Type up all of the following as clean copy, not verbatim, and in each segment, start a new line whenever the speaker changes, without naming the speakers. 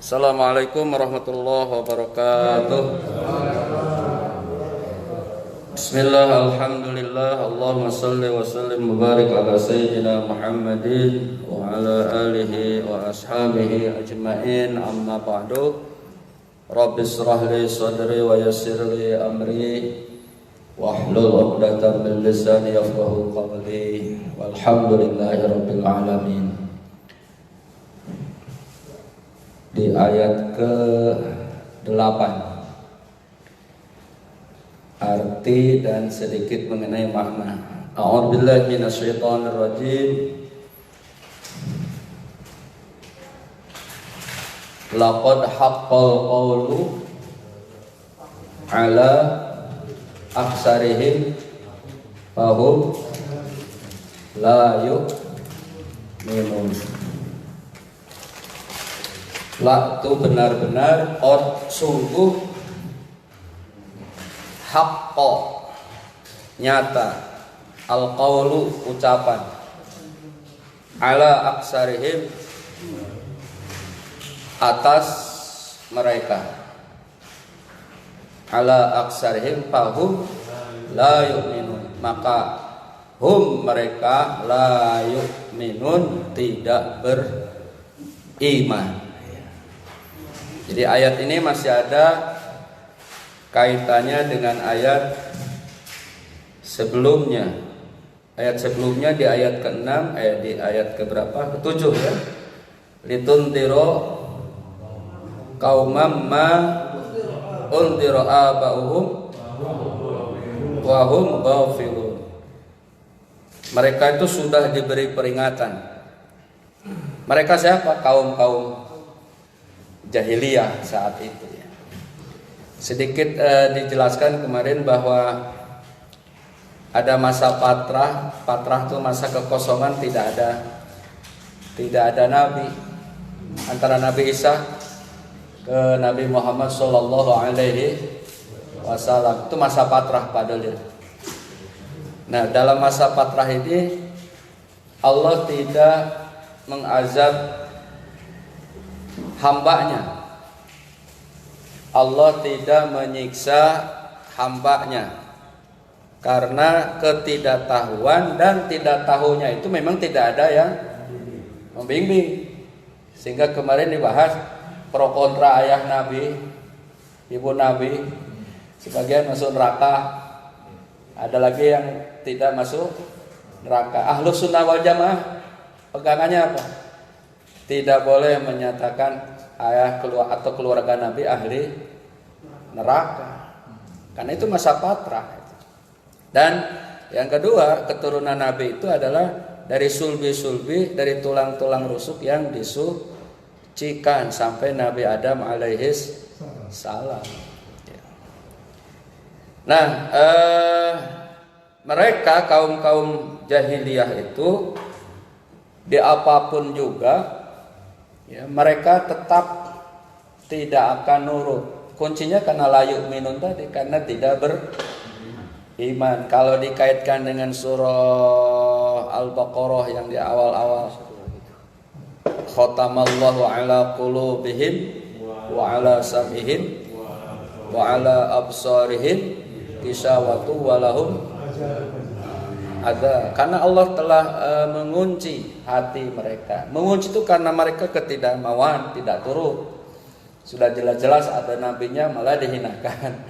Assalamualaikum warahmatullahi wabarakatuh. Bismillah, alhamdulillah, Allahumma salli wa sallim mubarak ala sayyidina Muhammadin wa ala alihi wa ashabihi ajma'in, amma ba'du. Rabbi israh li sadri wa yassir li amri wahlul 'uqdatam min lisani yafqahu qawli. Walhamdulillahi rabbil alamin. Di ayat ke-8 arti dan sedikit mengenai makna. A'udzubillahi minasyaitonir rajim. Laqad haqqal qawlu ala aksarihim fahum la yu'minun. La itu benar-benar sungguh, haqqo nyata, al-qawlu ucapan, ala aksarihim atas mereka, ala aksarihim fahum la yu'minun, maka hum mereka la yu'minun tidak beriman. Jadi ayat ini masih ada kaitannya dengan ayat sebelumnya. Ayat sebelumnya di ayat ke-6, di ayat keberapa? Ke-7 ya. Litundiro qaumam ma undiro aba'uhum wa hum ghafilun. Mereka itu sudah diberi peringatan. Mereka siapa? Kaum-kaum jahiliyah saat itu ya. Sedikit dijelaskan kemarin bahwa ada masa patrah itu masa kekosongan, tidak ada nabi. Antara Nabi Isa ke Nabi Muhammad sallallahu alaihi wasallam itu masa patrah padahal. Nah, dalam masa patrah ini Allah tidak mengazab hambanya, Allah tidak menyiksa hambanya karena ketidaktahuan, dan tidak tahunya itu memang tidak ada yang membimbing. Sehingga kemarin dibahas pro kontra ayah Nabi, ibu Nabi, sebagian masuk neraka, ada lagi yang tidak masuk neraka. Ahlus sunnah wal jamaah pegangannya apa? Tidak boleh menyatakan ayah atau keluarga Nabi ahli neraka, karena itu masa patrah. Dan yang kedua, keturunan Nabi itu adalah dari sulbi-sulbi, dari tulang-tulang rusuk yang disucikan sampai Nabi Adam alaihis salam. Nah, mereka kaum-kaum jahiliyah itu di apapun juga ya, mereka tetap tidak akan nurut. Kuncinya karena la yu'minun tadi, karena tidak beriman. Kalau dikaitkan dengan surah Al-Baqarah yang di awal-awal, khatamallahu ala qulubihim wa ala sam'ihim wa ala absarihim ghishawatu wa lahum ada, karena Allah telah mengunci hati mereka. Mengunci itu karena mereka ketidakmauan, tidak turut. Sudah jelas-jelas ada nabinya malah dihinakan.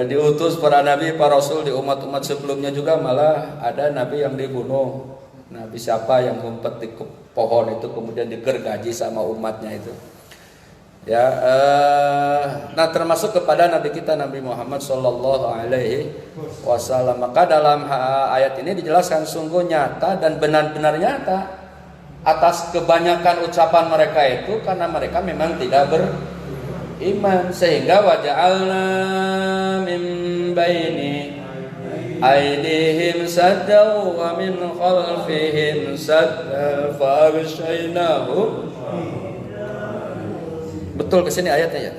Diutus para nabi, para rasul di umat-umat sebelumnya juga malah ada nabi yang dibunuh. Nabi siapa yang ngumpet di pohon itu kemudian digergaji sama umatnya itu. Ya, nah termasuk kepada Nabi kita Nabi Muhammad sallallahu alaihi wasallam. Maka dalam ayat ini dijelaskan sungguh nyata dan benar-benar nyata atas kebanyakan ucapan mereka itu karena mereka memang tidak beriman, sehingga waja'alna min baini aydihim saddaw wa min khalfihim saddaw fa aghshaynahum. Betul kesini ayatnya ya.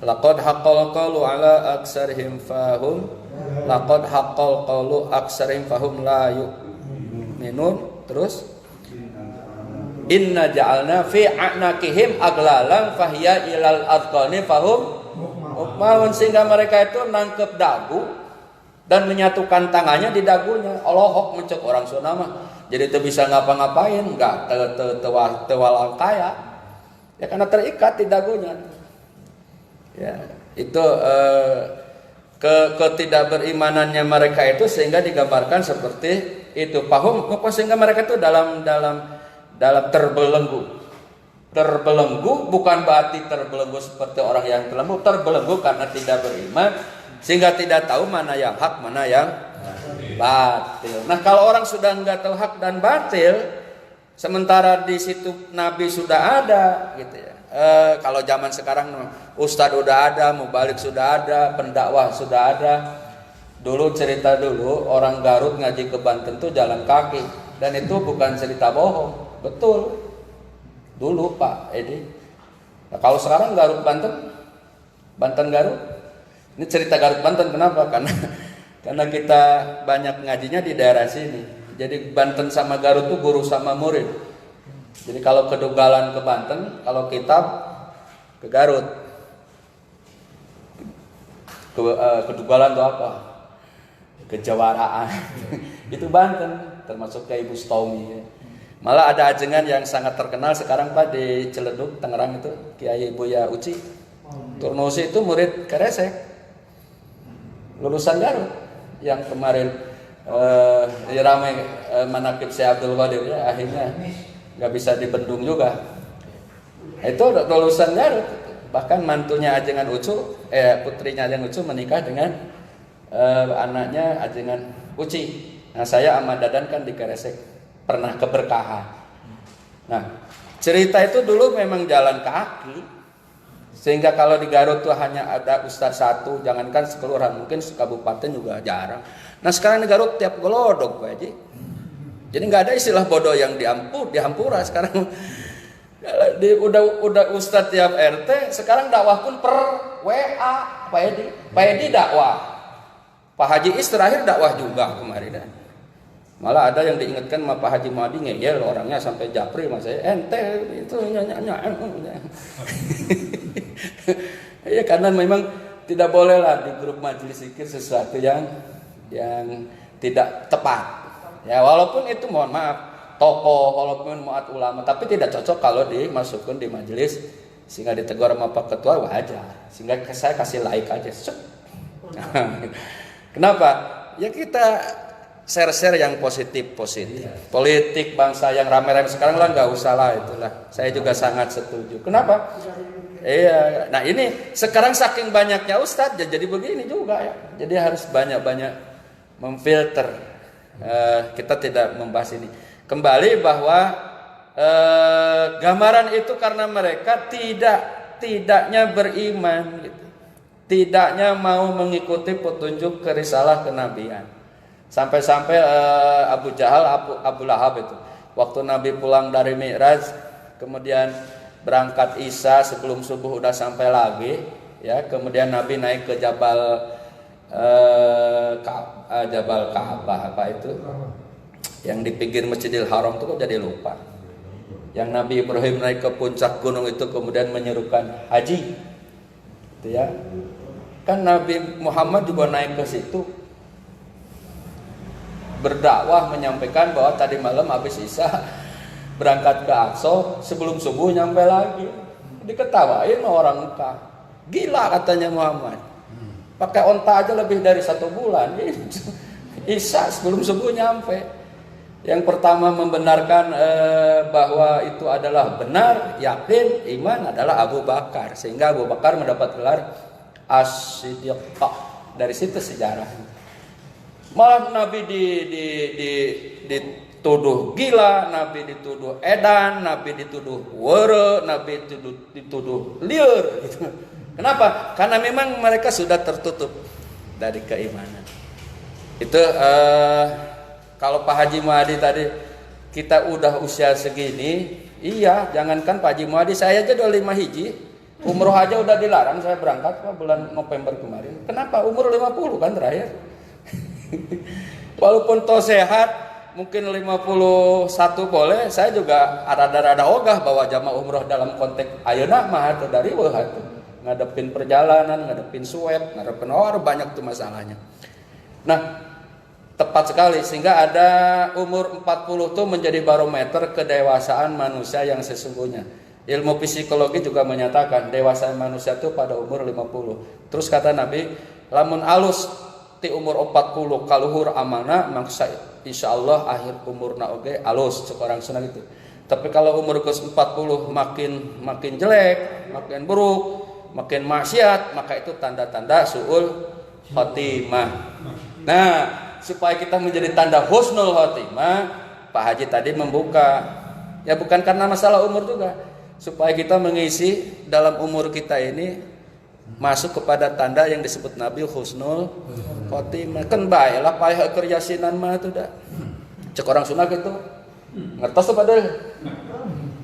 Laqad haqqal qawlu ala aksarihim fahum laqad haqqal qawlu aksarihim fahum la yu'minun. Terus Inna ja'alna fi a'naqihim aglalan fahiya ilal adqani fahum mukmahun, sehingga mereka itu nangkep dagu dan menyatukan tangannya di dagunya. Alohok mencek orang Sunda mah. Jadi itu bisa ngapa-ngapain, enggak tewalang kaya. Ya karena terikat di dagunya. Ya, itu ketidakberimanannya mereka itu sehingga digambarkan seperti itu. Pahum sehingga mereka itu dalam terbelenggu. Terbelenggu bukan berarti terbelenggu seperti orang yang terbelenggu karena tidak beriman sehingga tidak tahu mana yang hak mana yang batil. Nah, kalau orang sudah nggak tahu hak dan batil, sementara di situ Nabi sudah ada, gitu ya. Kalau zaman sekarang ustadz udah ada, mubalik sudah ada, pendakwah sudah ada. Dulu cerita dulu orang Garut ngaji ke Banten tuh jalan kaki, dan itu bukan cerita bohong, betul. Dulu Pak Edi. Nah, kalau sekarang Garut Banten Garut, ini cerita Garut Banten kenapa? Karena kita banyak ngajinya di daerah sini. Jadi Banten sama Garut tuh guru sama murid. Jadi kalau kedugalan ke Banten, kalau kitab ke Garut. Kedugalan itu apa? Kejawaraan. Itu Banten, termasuk kayak Ibu Stomi. Ya. Malah ada ajengan yang sangat terkenal sekarang Pak di Ciledug, Tangerang itu, Kiai Buya Uci. Turnosi itu murid Keresek, lulusan Garut, yang kemarin ramai manakib Syekh Abdul Qadir ya, akhirnya nggak bisa dibendung juga. Itu lulusan Garut, bahkan mantunya ajengan Ucu, putrinya ajengan Ucu menikah dengan anaknya ajengan Uci. Nah, saya Ahmad Dadan kan di Keresek pernah keberkahan. Nah, cerita itu dulu memang jalan kaki, sehingga kalau di Garut tuh hanya ada ustadz satu, jangankan sekelurahan, mungkin sekabupaten juga jarang. Nah, sekarang di Garut tiap gelodok Pak Haji. Jadi nggak ada istilah bodoh yang dihampura sekarang. Udah ustadz tiap RT, sekarang dakwah pun per WA Pak Edi dakwah. Pak Haji Is terakhir dakwah juga kemarin. Malah ada yang diingatkan sama Pak Haji Madi ngeyel orangnya sampai japri mas saya ente itu nyanyi. Ya karena memang tidak boleh lah di grup majelis zikir sesuatu yang tidak tepat. Ya walaupun itu mohon maaf tokoh walaupun muat ulama tapi tidak cocok kalau dimasukkan di majelis sehingga ditegur sama Pak Ketua wajar. Sehingga saya kasih like aja. Kenapa? Ya kita share-share yang positif. Politik bangsa yang ramai-ramai sekarang lah nggak usah lah itulah. Saya juga sangat setuju. Kenapa? Iya. Nah ini sekarang saking banyaknya ustadz jadi begini juga ya. Jadi harus banyak-banyak memfilter. Kita tidak membahas ini. Kembali bahwa gambaran itu karena mereka tidaknya beriman, gitu. Tidaknya mau mengikuti petunjuk kerisalah kenabian. Sampai-sampai Abu Jahal, Abu Lahab itu waktu Nabi pulang dari Mi'raj, kemudian berangkat Isya sebelum subuh udah sampai lagi, ya. Kemudian Nabi naik ke Jabal Ka'bah apa itu? Yang di pinggir Masjidil Haram itu kok jadi lupa. Yang Nabi Ibrahim naik ke puncak gunung itu kemudian menyerukan haji, itu ya. Kan Nabi Muhammad juga naik ke situ. Berdakwah menyampaikan bahwa tadi malam habis Isya berangkat ke Aqsa sebelum subuh nyampe lagi. Diketawain orang Mekah. Gila katanya Muhammad. Pakai onta aja lebih dari 1 bulan. Isya sebelum subuh nyampe. Yang pertama membenarkan bahwa itu adalah benar, yakin, iman adalah Abu Bakar. Sehingga Abu Bakar mendapat gelar As-Siddiq. Dari situ sejarahnya. Malah Nabi dituduh gila, Nabi dituduh edan, Nabi dituduh were, Nabi dituduh liar. Gitu. Kenapa? Karena memang mereka sudah tertutup dari keimanan. Itu kalau Pak Haji Muhadi tadi kita udah usia segini, iya, jangankan Pak Haji Muhadi, saya aja 25 hiji, umroh aja udah dilarang saya berangkat bulan November kemarin. Kenapa? Umur 50 kan terakhir. Walaupun toh sehat, mungkin 51 boleh, saya juga rada-rada ogah bahwa jamaah umroh dalam konteks ayeuna mah teu dari weuh atuh. Ngadepin perjalanan, ngadepin swab, ngadepin banyak tuh masalahnya. Nah, tepat sekali sehingga ada umur 40 tuh menjadi barometer kedewasaan manusia yang sesungguhnya. Ilmu psikologi juga menyatakan dewasa manusia itu pada umur 50. Terus kata Nabi, lamun alus ti umur 40 kaluhur amanah maka insyaallah akhir umurna oge alus seorang sunah gitu. Tapi kalau umur ke 40 makin jelek, makin buruk, makin maksiat, maka itu tanda-tanda suul khotimah. Nah, supaya kita menjadi tanda husnul khotimah, Pak Haji tadi membuka. Ya bukan karena masalah umur juga, supaya kita mengisi dalam umur kita ini masuk kepada tanda yang disebut Nabi husnul khotimah. Kan bae lah payah keur yasinan mah tuh dah. Cek orang Sunda gitu. Ngertos tuh padahal.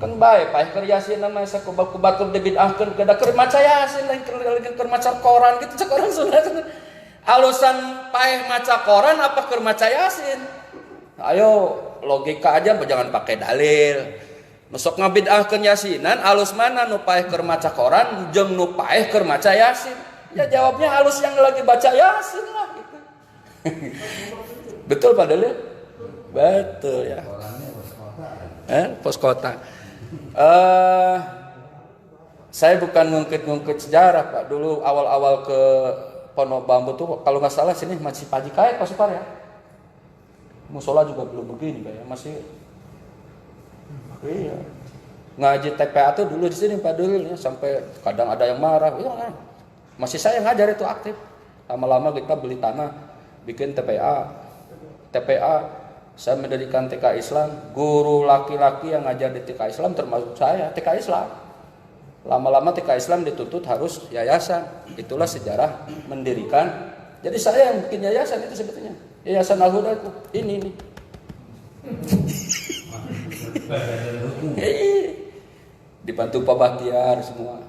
Kan bae payah keur yasinan mah sakubat-kubat dibid'ahkeun kada keur maca yasin lain keur maca Quran gitu cek orang Sunda. Alusan payah maca Quran apa keur maca yasin? Ayo logika aja jangan pakai dalil. Nusok ngabid'ahkeun yasinan alus mana nu paeh keur maca Quran jeung nu paeh keur maca yasin? Ya jawabnya alus yang lagi baca yasin lah gitu. Betul Pak Dalil? Betul ya. Pos kota. Saya bukan ngungkit-ngungkit sejarah Pak. Dulu awal-awal ke Pondok Bambu tuh kalau nggak salah sini masih Paji Kait Pak Supar ya. Musola juga belum begini Pak ya, masih. Iya. Ngaji TPA tuh dulu di sini Pak Dulil ya, sampai kadang ada yang marah. Iya, masih saya ngajar itu aktif. Lama-lama kita beli tanah, bikin TPA. Saya mendirikan TK Islam. Guru laki-laki yang ngajar di TK Islam termasuk saya, TK Islam. Lama-lama TK Islam dituntut harus yayasan. Itulah sejarah mendirikan. Jadi saya yang bikin yayasan itu sebetulnya. Yayasan Al-Huda itu. Ini. Dibantu Pak Bahtiar semua.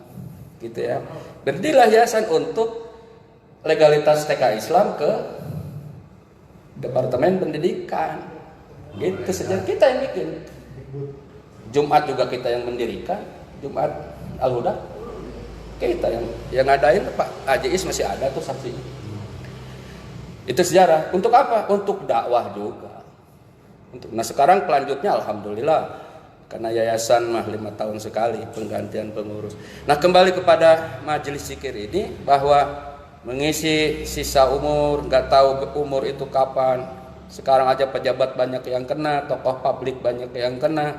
Gitu ya. Berdirilah yayasan untuk legalitas TK Islam ke Departemen Pendidikan. Gitu saja kita yang bikin. Jumat juga kita yang mendirikan. Jumat Al-Huda kita yang ngadain. Pak Haji Is masih ada tuh saksinya. Itu sejarah. Untuk apa? Untuk dakwah juga. Nah sekarang pelanjutnya alhamdulillah karena yayasan mah 5 tahun sekali penggantian pengurus. Nah kembali kepada majelis zikir ini bahwa mengisi sisa umur, nggak tahu umur itu kapan. Sekarang aja pejabat banyak yang kena, tokoh publik banyak yang kena.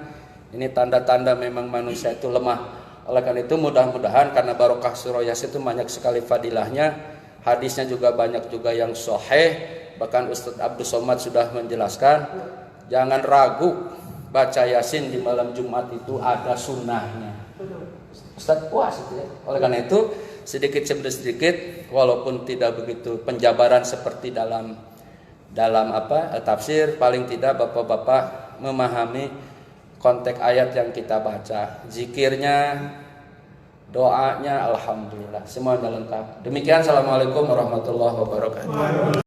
Ini tanda-tanda memang manusia itu lemah. Oleh karena itu mudah-mudahan karena barokah surah Yasin itu banyak sekali fadilahnya, hadisnya juga banyak juga yang sahih. Bahkan Ustadz Abdul Somad sudah menjelaskan, jangan ragu baca Yasin di malam Jumat itu ada sunnahnya. Ustadz puas itu ya. Oleh karena itu sedikit demi sedikit walaupun tidak begitu penjabaran seperti dalam tafsir, paling tidak bapak-bapak memahami konteks ayat yang kita baca, zikirnya, doanya, alhamdulillah semuanya lengkap. Demikian, assalamualaikum warahmatullahi wabarakatuh.